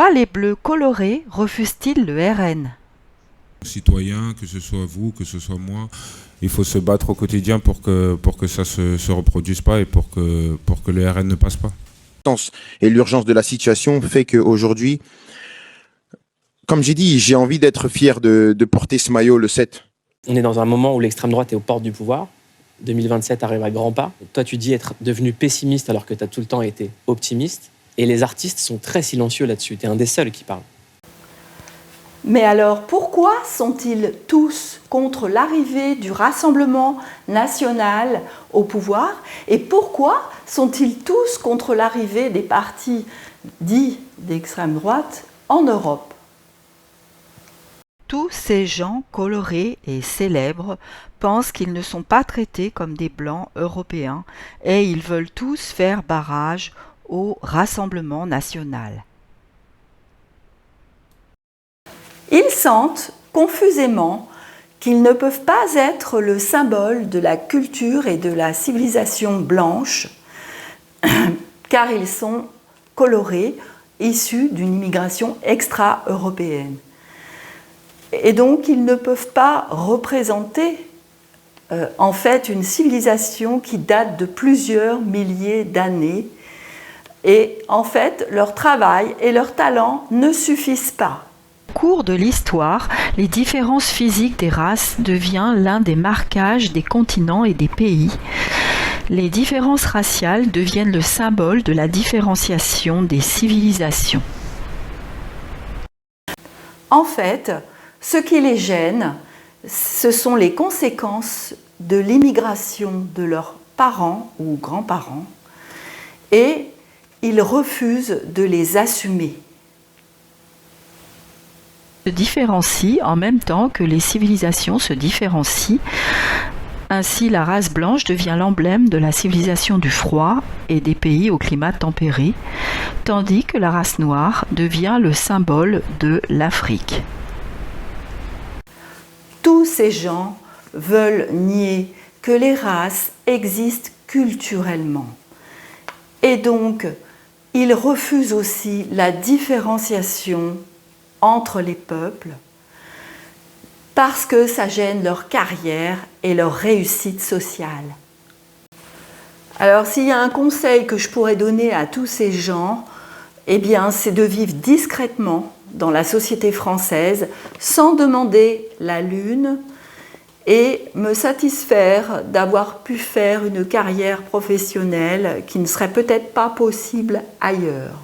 Pourquoi les bleus colorés refusent-ils le RN? Citoyens, que ce soit vous, que ce soit moi, il faut se battre au quotidien pour que ça se reproduise pas et pour que le RN ne passe pas. Et l'urgence de la situation fait qu'aujourd'hui, comme j'ai dit, j'ai envie d'être fier de porter ce maillot le 7. On est dans un moment où l'extrême droite est aux portes du pouvoir. 2027 arrive à grands pas. Toi, tu dis être devenu pessimiste alors que tu as tout le temps été optimiste. Et les artistes sont très silencieux là-dessus. Tu es un des seuls qui parle. Mais alors, pourquoi sont-ils tous contre l'arrivée du Rassemblement national au pouvoir? Et pourquoi sont-ils tous contre l'arrivée des partis dits d'extrême droite en Europe? Tous ces gens colorés et célèbres pensent qu'ils ne sont pas traités comme des blancs européens et ils veulent tous faire barrage au Rassemblement national. Ils sentent confusément qu'ils ne peuvent pas être le symbole de la culture et de la civilisation blanche, car ils sont colorés, issus d'une immigration extra-européenne. Et donc, ils ne peuvent pas représenter en fait une civilisation qui date de plusieurs milliers d'années. Et en fait, leur travail et leur talent ne suffisent pas. Au cours de l'histoire, les différences physiques des races deviennent l'un des marquages des continents et des pays. Les différences raciales deviennent le symbole de la différenciation des civilisations. En fait, ce qui les gêne, ce sont les conséquences de l'immigration de leurs parents ou grands-parents, et ils refusent de les assumer. Se différencient en même temps que les civilisations se différencient. Ainsi, la race blanche devient l'emblème de la civilisation du froid et des pays au climat tempéré, tandis que la race noire devient le symbole de l'Afrique. Tous ces gens veulent nier que les races existent culturellement. Et donc, ils refusent aussi la différenciation entre les peuples parce que ça gêne leur carrière et leur réussite sociale. Alors, s'il y a un conseil que je pourrais donner à tous ces gens, eh bien, c'est de vivre discrètement dans la société française sans demander la lune et me satisfaire d'avoir pu faire une carrière professionnelle qui ne serait peut-être pas possible ailleurs.